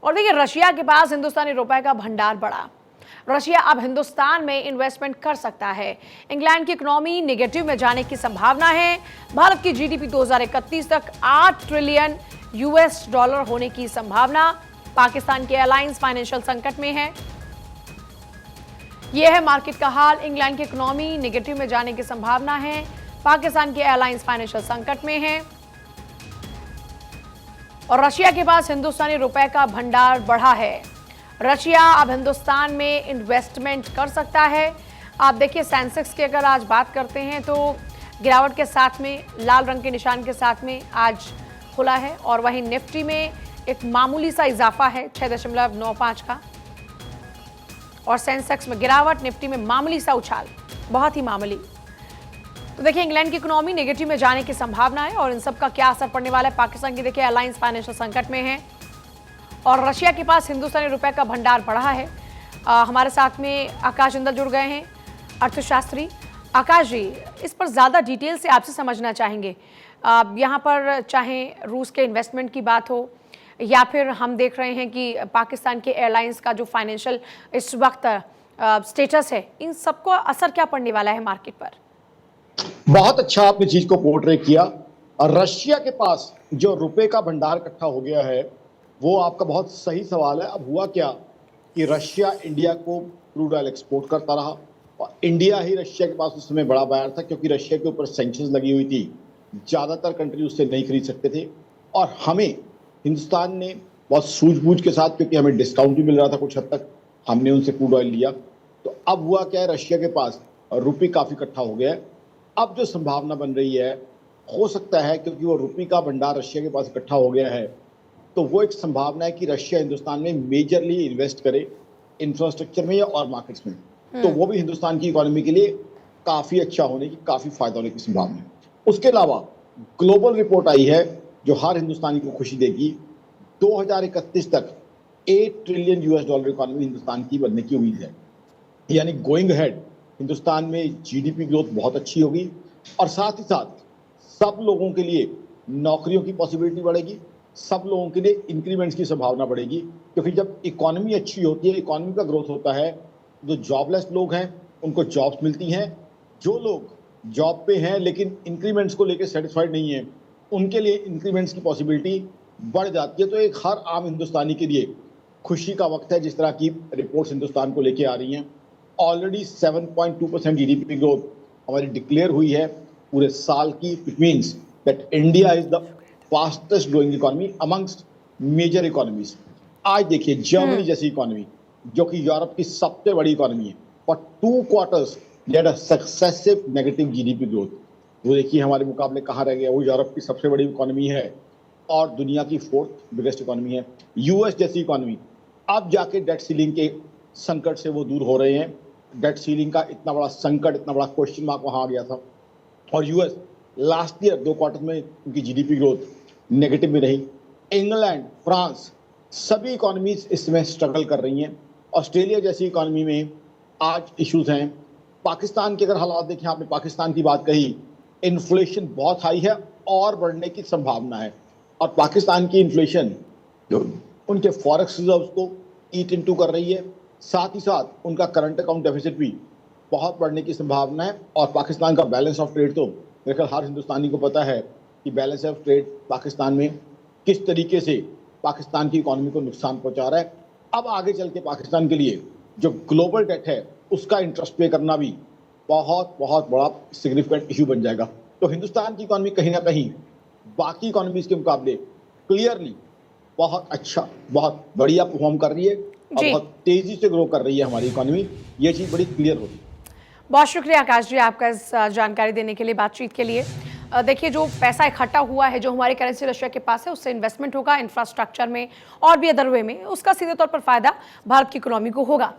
और देखिए रशिया के पास हिंदुस्तानी रुपए का भंडार बढ़ा। रशिया अब हिंदुस्तान में इन्वेस्टमेंट कर सकता है। इंग्लैंड की इकोनॉमी नेगेटिव में जाने की संभावना है। भारत की जीडीपी 2031 तक 8 ट्रिलियन यूएस डॉलर होने की संभावना। पाकिस्तान के एयरलाइंस फाइनेंशियल संकट में है। यह है मार्केट का हाल। इंग्लैंड की इकोनॉमी नेगेटिव में जाने की संभावना है। पाकिस्तान के एयरलाइंस फाइनेंशियल संकट में है और रशिया के पास हिंदुस्तानी रुपए का भंडार बढ़ा है। रशिया अब हिंदुस्तान में इन्वेस्टमेंट कर सकता है। आप देखिए सेंसेक्स की अगर आज बात करते हैं तो गिरावट के साथ में लाल रंग के निशान के साथ में आज खुला है और वहीं निफ्टी में एक मामूली सा इजाफा है 6.95 का और सेंसेक्स में गिरावट, निफ्टी में मामूली सा उछाल, बहुत ही मामूली। तो देखिए इंग्लैंड की इकोनॉमी नेगेटिव में जाने की संभावना है और इन सब का क्या असर पड़ने वाला है। पाकिस्तान की देखिए एयरलाइंस फाइनेंशियल संकट में है और रशिया के पास हिंदुस्तानी रुपए का भंडार बढ़ा है। हमारे साथ में आकाश जिंदल जुड़ गए हैं, अर्थशास्त्री। आकाश जी, इस पर ज़्यादा डिटेल से आपसे समझना चाहेंगे। यहाँ पर चाहे रूस के इन्वेस्टमेंट की बात हो या फिर हम देख रहे हैं कि पाकिस्तान के एयरलाइंस का जो फाइनेंशियल इस वक्त स्टेटस है, इन सबको असर क्या पड़ने वाला है मार्केट पर? बहुत अच्छा आपने चीज को पोर्ट्रेट किया। और रशिया के पास जो रुपए का भंडार इकट्ठा हो गया है, वो आपका बहुत सही सवाल है। अब हुआ क्या कि रशिया इंडिया को क्रूड ऑयल एक्सपोर्ट करता रहा और इंडिया ही रशिया के पास उस समय बड़ा बायर था, क्योंकि रशिया के ऊपर सैंक्शंस लगी हुई थी। ज़्यादातर कंट्री उससे नहीं खरीद सकते थे और हमें हिंदुस्तान ने बहुत सूझबूझ के साथ, क्योंकि हमें डिस्काउंट भी मिल रहा था कुछ हद तक, हमने उनसे क्रूड ऑयल लिया। तो अब हुआ क्या है, रशिया के पास रुपये काफ़ी इकट्ठा हो गया है। अब जो संभावना बन रही है, हो सकता है क्योंकि वो रुपये का भंडार रशिया के पास इकट्ठा हो गया है, तो वो एक संभावना है कि रशिया हिंदुस्तान में मेजरली इन्वेस्ट करे इंफ्रास्ट्रक्चर में या और मार्केट्स में। तो वो भी हिंदुस्तान की इकोनॉमी के लिए काफ़ी अच्छा होने की, काफ़ी फायदा होने की संभावना है। उसके अलावा ग्लोबल रिपोर्ट आई है जो हर हिंदुस्तानी को खुशी देगी। 2031 तक 8 trillion US dollar economy Hindustan की बनने की उम्मीद है। यानी गोइंग हेड हिंदुस्तान में जीडीपी ग्रोथ बहुत अच्छी होगी और साथ ही साथ सब लोगों के लिए नौकरियों की पॉसिबिलिटी बढ़ेगी, सब लोगों के लिए इंक्रीमेंट्स की संभावना बढ़ेगी। क्योंकि जब इकोनॉमी अच्छी होती है, इकोनॉमी का ग्रोथ होता है, जो जॉबलेस लोग हैं उनको जॉब्स मिलती हैं, जो लोग जॉब पे हैं लेकिन इंक्रीमेंट्स को लेकर सेटिस्फाइड नहीं है, उनके लिए इंक्रीमेंट्स की पॉसिबिलिटी बढ़ जाती है। तो एक हर आम हिंदुस्तानी के लिए खुशी का वक्त है। जिस तरह की रिपोर्ट्स हिंदुस्तान को लेके आ रही हैं, ऑलरेडी 7.2% जीडीपी ग्रोथ हमारी डिक्लेयर हुई है पूरे साल की। It means that India is the fastest growing economy amongst major economies. आज देखिए जर्मनी जैसी इकोनॉमी, जो कि यूरोप की सबसे बड़ी इकोनॉमी है, for 2 quarters dead a successive negative GDP growth. वो देखिए हमारे मुकाबले कहाँ रह गया। वो यूरोप की सबसे बड़ी इकोनॉमी है और दुनिया की 4th बिगेस्ट इकोनॉमी है। यूएस जैसी इकोनॉमी अब जाके डेट सीलिंग के संकट से वो दूर हो रहे हैं। डेट सीलिंग का इतना बड़ा संकट, इतना बड़ा क्वेश्चन मार्क वहाँ आ गया था और यूएस लास्ट ईयर 2 क्वार्टर में उनकी जीडीपी ग्रोथ नेगेटिव में रही। इंग्लैंड, फ्रांस, सभी इकोनॉमीज इसमें स्ट्रगल कर रही हैं। ऑस्ट्रेलिया जैसी इकोनॉमी में आज इश्यूज हैं। पाकिस्तान के अगर हालात देखें, आपने पाकिस्तान की बात कही, इन्फ्लेशन बहुत हाई है और बढ़ने की संभावना है। और पाकिस्तान की इन्फ्लेशन उनके फॉरेक्स रिजर्व्स को ईट इनटू कर रही है, साथ ही साथ उनका करंट अकाउंट डेफिसिट भी बहुत बढ़ने की संभावना है। और पाकिस्तान का बैलेंस ऑफ ट्रेड, तो मेरे ख्याल हर हिंदुस्तानी को पता है कि बैलेंस ऑफ ट्रेड पाकिस्तान में किस तरीके से पाकिस्तान की इकोनॉमी को नुकसान पहुंचा रहा है। अब आगे चल के पाकिस्तान के लिए जो ग्लोबल डेट है उसका इंटरेस्ट पे करना भी बहुत बहुत बड़ा सिग्निफिकेंट इशू बन जाएगा। तो हिंदुस्तान की इकोनॉमी कहीं ना कहीं बाकी इकोनॉमीज के मुकाबले क्लियरली बहुत अच्छा, बहुत बढ़िया परफॉर्म कर रही है और बहुत तेजी से ग्रो कर रही है हमारी इकोनॉमी। ये चीज बड़ी क्लियर होगी। बहुत शुक्रिया आकाश जी आपका इस जानकारी देने के लिए, बातचीत के लिए। देखिए जो पैसा इकट्ठा हुआ है, जो हमारी करेंसी रशिया के पास है, उससे इन्वेस्टमेंट होगा इंफ्रास्ट्रक्चर में और भी अदर वे में, उसका सीधे तौर पर फायदा भारत की इकोनॉमी को होगा।